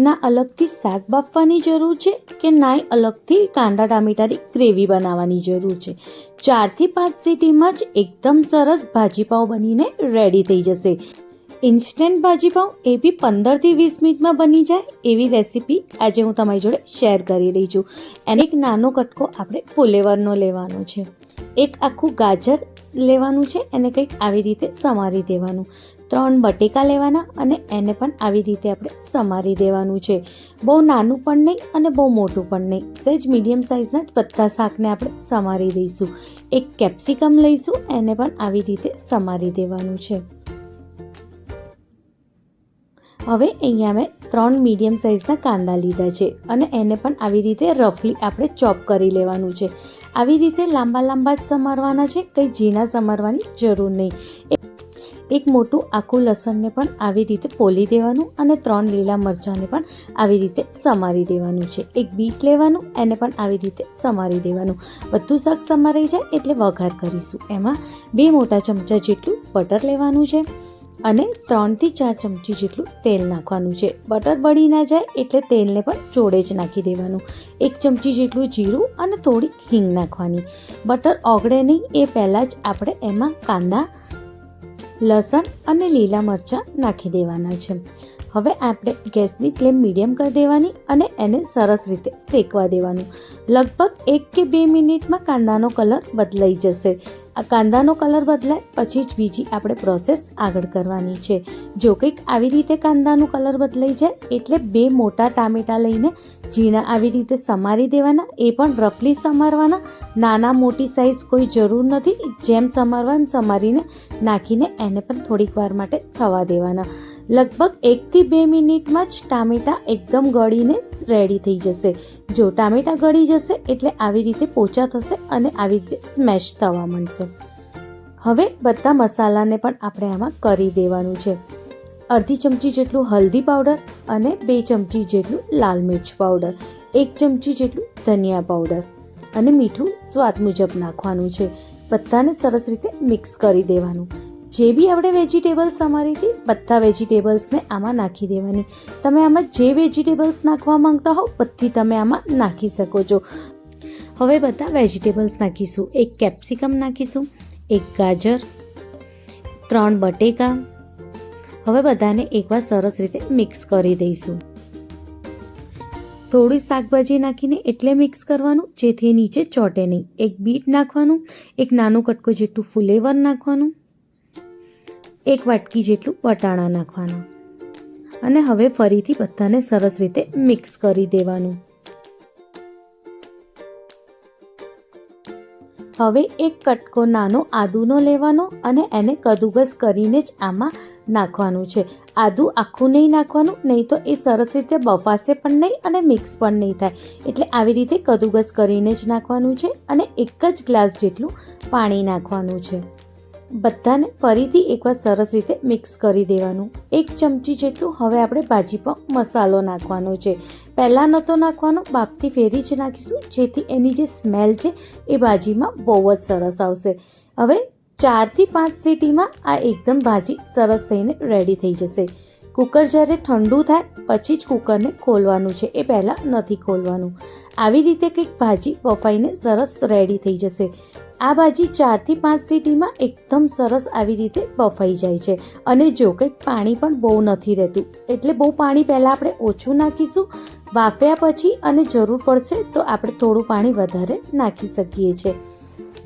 ના અલગથી શાક બાફવાની જરૂર છે કે નાય અલગથી કાંદા ટામેટાની ગ્રેવી બનાવવાની જરૂર છે. 4 થી 5 સીટીમાં જ એકદમ સરસ ભાજીપાવ બનીને રેડી થઈ જશે. ઇન્સ્ટન્ટ ભાજીપાવ એ બી 15 થી 20 મિનિટમાં બની જાય એવી રેસીપી આજે હું તમારી જોડે શેર કરી રહી છું. એને એક નાનો કટકો આપણે ફુલેવરનો લેવાનો છે. એક આખું ગાજર લેવાનું છે, એને કંઈક આવી રીતે સમારી દેવાનું. 3 બટેકા લેવાના અને એને પણ આવી રીતે આપણે સમારી દેવાનું છે. બહુ નાનું પણ નહીં અને બહુ મોટું પણ નહીં, સહેજ મીડિયમ સાઇઝના જ બધા શાકને આપણે સમારી દઈશું. એક કેપ્સિકમ લઈશું, એને પણ આવી રીતે સમારી દેવાનું છે. હવે અહીંયા મેં 3 મીડિયમ સાઇઝના કાંદા લીધા છે અને એને પણ આવી રીતે રફલી આપણે ચોપ કરી લેવાનું છે. આવી રીતે લાંબા લાંબા જ સમારવાના છે, કંઈ ઝીણા સમારવાની જરૂર નહીં. એક મોટું આખું લસણને પણ આવી રીતે ફોલી દેવાનું અને 3 લીલા મરચાંને પણ આવી રીતે સમારી દેવાનું છે. એક બીટ લેવાનું, એને પણ આવી રીતે સમારી દેવાનું. બધું શાક સમારાઈ જાય એટલે વઘાર કરીશું. એમાં 2 મોટા ચમચા જેટલું બટર લેવાનું છે અને 3 થી 4 ચમચી જેટલું તેલ નાખવાનું છે. બટર બળી ના જાય એટલે તેલને પણ જોડે જ નાખી દેવાનું. 1 ચમચી જેટલું જીરું અને થોડી હિંગ નાખવાની. બટર ઓગળે નહીં એ પહેલાં જ આપણે એમાં કાંદા, લસણ અને લીલા મરચાં નાખી દેવાના છે. હવે આપણે ગેસની ફ્લેમ મીડિયમ કરી દેવાની અને એને સરસ રીતે શેકવા દેવાનું. લગભગ 1 કે 2 મિનિટમાં કાંદાનો કલર બદલાઈ જશે. આ કાંદાનો કલર બદલાય પછી જ બીજી આપણે પ્રોસેસ આગળ કરવાની છે. જો કંઈક આવી રીતે કાંદાનો કલર બદલાઈ જાય એટલે 2 મોટા ટામેટાં લઈને ઝીણા આવી રીતે સમારી દેવાના. એ પણ રફલી સમારવાના. નાના મોટી સાઇઝ કોઈ જરૂર નથી. જેમ સમારવા એમ સમારીને નાખીને એને પણ થોડીક વાર માટે થવા દેવાના. લગભગ 1 થી 2 મિનિટમાં જ ટામેટાં એકદમ ગળીને રેડી થઈ જશે. જો ટામેટાં ગળી જશે એટલે આવી રીતે પોચા થશે અને આવી રીતે સ્મેશ થવા માંડશે. હવે બધા મસાલાને પણ આપણે આમાં કરી દેવાનું છે. અડધી ચમચી જેટલું હલ્દી પાવડર અને 2 ચમચી જેટલું લાલ મિર્ચ પાવડર, 1 ચમચી જેટલું ધનિયા પાવડર અને મીઠું સ્વાદ મુજબ નાખવાનું છે. બધાને સરસ રીતે મિક્સ કરી દેવાનું. જે બી આપણે વેજીટેબલ્સ સમારી હતી બધા વેજીટેબલ્સને આમાં નાખી દેવાની. તમે આમાં જે વેજીટેબલ્સ નાખવા માંગતા હો બધી તમે આમાં નાખી શકો છો. હવે બધા વેજીટેબલ્સ નાખીશું. 1 કેપ્સિકમ નાખીશું, 1 ગાજર, 3 બટેકા. હવે બધાને એકવાર સરસ રીતે મિક્સ કરી દઈશું. થોડી શાકભાજી નાખીને એટલે મિક્સ કરવાનું જેથી નીચે ચોટે નહીં. 1 બીટ નાખવાનું, 1 નાનો કટકો જેટલું ફુલેવર નાખવાનું, 1 વાટકી જેટલું વટાણા નાખવાના અને હવે ફરીથી બધાને સરસ રીતે મિક્સ કરી દેવાનું. હવે 1 કટકો નાનો આદુનો લેવાનો અને એને કદુકસ કરીને જ આમાં નાખવાનું છે. આદું આખું નહીં નાખવાનું, નહીં તો એ સરસ રીતે બફાશે પણ નહીં અને મિક્સ પણ નહીં થાય. એટલે આવી રીતે કદુકસ કરીને જ નાખવાનું છે અને 1 જ ગ્લાસ જેટલું પાણી નાખવાનું છે. બધાને ફરીથી એકવાર સરસ રીતે મિક્સ કરી દેવાનું. 1 ચમચી જેટલું હવે આપણે ભાજીપાવ મસાલો નાખવાનો છે. પહેલાં નહોતો નાખવાનો, બાફથી ફેરી જ નાખીશું જેથી એની જે સ્મેલ છે એ ભાજીમાં બહુ જ સરસ આવશે. હવે 4 થી 5 સીટીમાં આ એકદમ ભાજી સરસ થઈને રેડી થઈ જશે. કુકર જ્યારે ઠંડુ થાય પછી જ કુકરને ખોલવાનું છે, એ પહેલાં નથી ખોલવાનું. આવી રીતે કંઈક ભાજી બફાઈને સરસ રેડી થઈ જશે. આ ભાજી 4 થી 5 સીટીમાં એકદમ સરસ આવી રીતે બફાઈ જાય છે. અને જો કંઈક પાણી પણ બહુ નથી રહેતું એટલે બહુ પાણી પહેલાં આપણે ઓછું નાખીશું. બાફ્યા પછી અને જરૂર પડશે તો આપણે થોડું પાણી વધારે નાખી શકીએ છીએ.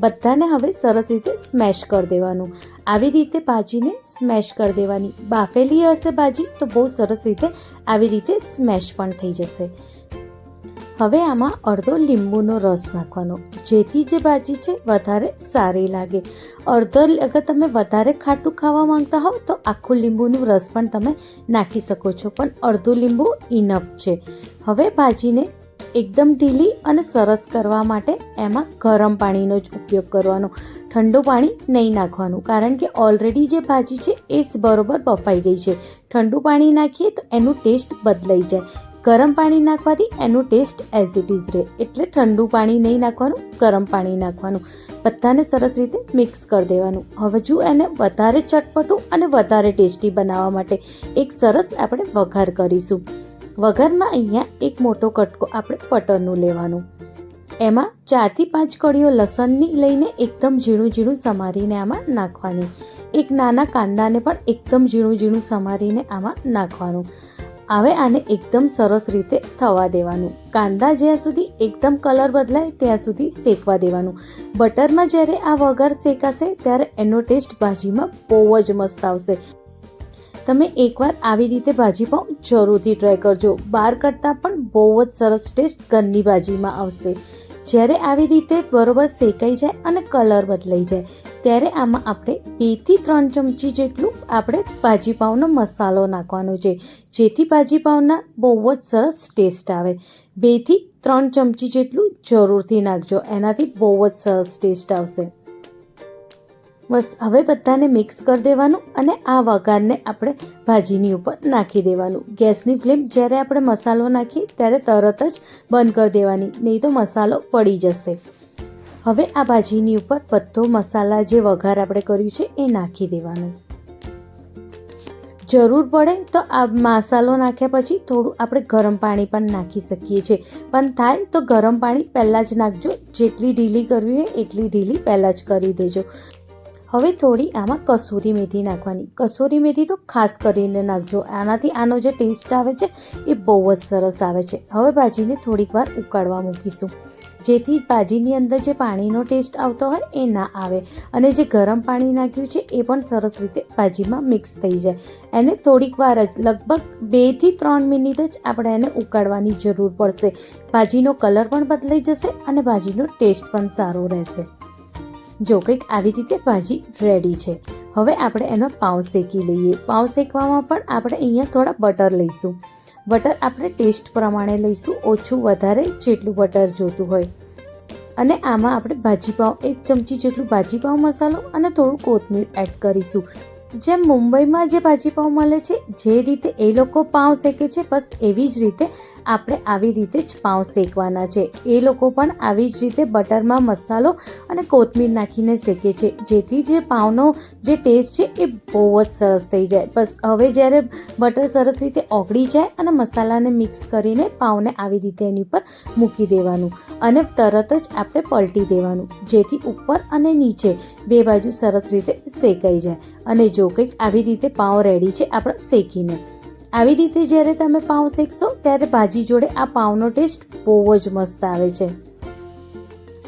બધાને હવે સરસ રીતે સ્મેશ કરી દેવાનું. આવી રીતે ભાજીને સ્મેશ કરી દેવાની. બાફેલી હશે ભાજી તો બહુ સરસ રીતે આવી રીતે સ્મેશ પણ થઈ જશે. હવે આમાં અડધો લીંબુનો રસ નાખવાનો જેથી જે ભાજી છે વધારે સારી લાગે. અગર તમે વધારે ખાટું ખાવા માંગતા હોવ તો આખું લીંબુનું રસ પણ તમે નાખી શકો છો, પણ અડધું લીંબુ ઇનફ છે. હવે ભાજીને એકદમ ઢીલી અને સરસ કરવા માટે એમાં ગરમ પાણીનો જ ઉપયોગ કરવાનો. ઠંડુ પાણી નહીં નાખવાનું કારણ કે ઓલરેડી જે ભાજી છે એ બરોબર બફાઈ ગઈ છે. ઠંડુ પાણી નાખીએ તો એનું ટેસ્ટ બદલાઈ જાય. ગરમ પાણી નાખવાથી એનું ટેસ્ટ એઝ ઇટ ઇઝ રહે. એટલે ઠંડુ પાણી નહીં નાખવાનું, ગરમ પાણી નાખવાનું. બધાને સરસ રીતે મિક્સ કરી દેવાનું. હવે જો એને વધારે ચટપટું અને વધારે ટેસ્ટી બનાવવા માટે એક સરસ આપણે વઘાર કરીશું. વઘારમાં અહીંયા એક મોટો કટકો આપણે બટરનું લેવાનું, એમાં 4 થી 5 કળીઓ લસણની લઈને એકદમ ઝીણું ઝીણું સમારીને આમાં નાખવાની. એક નાના કાંદાને પણ એકદમ ઝીણું ઝીણું સમારીને આમાં નાખવાનું. હવે આને એકદમ સરસ રીતે થવા દેવાનું. કાંદા જ્યાં સુધી એકદમ કલર બદલાય ત્યાં સુધી શેકવા દેવાનું. બટરમાં જ્યારે આ વઘાર શેકાશે ત્યારે એનો ટેસ્ટ ભાજીમાં બહુ જ મસ્ત આવશે. તમે એકવાર આવી રીતે ભાજી પાઉં જરૂરથી ટ્રાય કરજો. બહાર કરતાં પણ બહુ જ સરસ ટેસ્ટ ઘરની ભાજીમાં આવશે. જ્યારે આવી રીતે બરોબર શેકાઈ જાય અને કલર બદલાઈ જાય ત્યારે આમાં આપણે 2 થી 3 ચમચી જેટલું આપણે ભાજી પાઉંનો મસાલો નાખવાનો છે, જેથી ભાજી પાઉંના બહુ જ સરસ ટેસ્ટ આવે. 2 થી 3 ચમચી જેટલું જરૂરથી નાખજો, એનાથી બહુ જ સરસ ટેસ્ટ આવશે. બસ હવે બધાને મિક્સ કરી દેવાનું અને આ વઘારને આપણે ભાજીની ઉપર નાખી દેવાનું. ગેસની ફ્લેમ જ્યારે આપણે મસાલો નાખીએ ત્યારે તરત જ બંધ કરી દેવાની, નહીં તો મસાલો પડી જશે. હવે આ ભાજીની ઉપર બધો મસાલા જે વઘાર આપણે કર્યું છે એ નાખી દેવાનું. જરૂર પડે તો આ મસાલો નાખ્યા પછી થોડું આપણે ગરમ પાણી પણ નાખી શકીએ છીએ, પણ થાય તો ગરમ પાણી પહેલાં જ નાખજો. જેટલી ઢીલી કરવી હોય એટલી ઢીલી પહેલાં જ કરી દેજો. હવે થોડી આમાં કસૂરી મેથી નાખવાની. કસૂરી મેથી તો ખાસ કરીને નાખજો, આનાથી આનો જે ટેસ્ટ આવે છે એ બહુ જ સરસ આવે છે. હવે ભાજીને થોડીક વાર ઉકાળવા મૂકીશું, જેથી ભાજીની અંદર જે પાણીનો ટેસ્ટ આવતો હોય એ ના આવે અને જે ગરમ પાણી નાખ્યું છે એ પણ સરસ રીતે ભાજીમાં મિક્સ થઈ જાય. એને થોડીક વાર જ લગભગ 2 થી 3 મિનિટ જ આપણે એને ઉકાળવાની જરૂર પડશે. ભાજીનો કલર પણ બદલાઈ જશે અને ભાજીનો ટેસ્ટ પણ સારો રહેશે. જો કંઈક આવી રીતે ભાજી રેડી છે. હવે આપણે એનો પાઉં શેકી લઈએ. પાઉં શેકવામાં પણ આપણે અહીંયા થોડા બટર લઈશું. બટર આપણે ટેસ્ટ પ્રમાણે લઈશું, ઓછું વધારે જેટલું બટર જોતું હોય. અને આમાં આપણે ભાજી પાઉં 1 ચમચી જેટલું ભાજી પાઉં મસાલો અને થોડું કોથમીર એડ કરીશું. જેમ મુંબઈમાં જે ભાજી પાઉં મળે છે, જે રીતે એ લોકો પાઉં શેકે છે, બસ એવી જ રીતે આપણે આવી રીતે જ પાઉં શેકવાના છે. એ લોકો પણ આવી જ રીતે બટરમાં મસાલો અને કોથમીર નાખીને શેકે છે, જેથી જે પાઉંનો જે ટેસ્ટ છે એ બહુ જ સરસ થઈ જાય. બસ હવે જ્યારે બટર સરસ રીતે ઓગળી જાય અને મસાલાને મિક્સ કરીને પાઉંને આવી રીતે એની ઉપર મૂકી દેવાનું અને તરત જ આપણે પલટી દેવાનું, જેથી ઉપર અને નીચે બે બાજુ સરસ રીતે શેકાઈ જાય. અને જો કંઈક આવી રીતે પાઉં રેડી છે આપણે શેકીને. આવી રીતે જ્યારે તમે પાઉં શેકશો ત્યારે ભાજી જોડે આ પાઉંનો ટેસ્ટ બહુ જ મસ્ત આવે છે.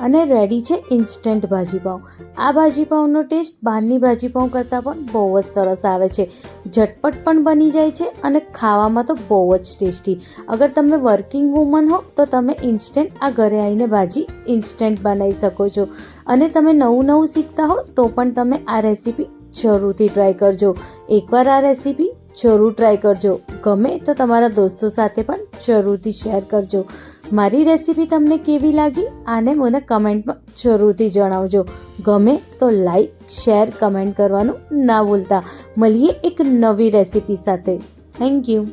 અને રેડી છે ઇન્સ્ટન્ટ ભાજી પાઉં. આ ભાજી પાઉંનો ટેસ્ટ બહારની ભાજી પાઉં કરતાં પણ બહુ જ સરસ આવે છે. ઝટપટ પણ બની જાય છે અને ખાવામાં તો બહુ જ ટેસ્ટી. અગર તમે વર્કિંગ વુમન હો તો તમે ઇન્સ્ટન્ટ આ ઘરે આવીને ભાજી ઇન્સ્ટન્ટ બનાવી શકો છો. અને તમે નવું નવું શીખતા હો તો પણ તમે આ રેસીપી જરૂરથી ટ્રાય કરજો. એકવાર આ રેસીપી જરૂર ટ્રાય કરજો. ગમે તો તમારા દોસ્તો સાથે પણ જરૂરથી શેર કરજો. મારી રેસીપી તમને કેવી લાગી આને મને કમેન્ટમાં જરૂરથી જણાવજો. ગમે તો લાઈક, શેર, કમેન્ટ કરવાનું ના ભૂલતા. મળીએ એક નવી રેસીપી સાથે. Thank you.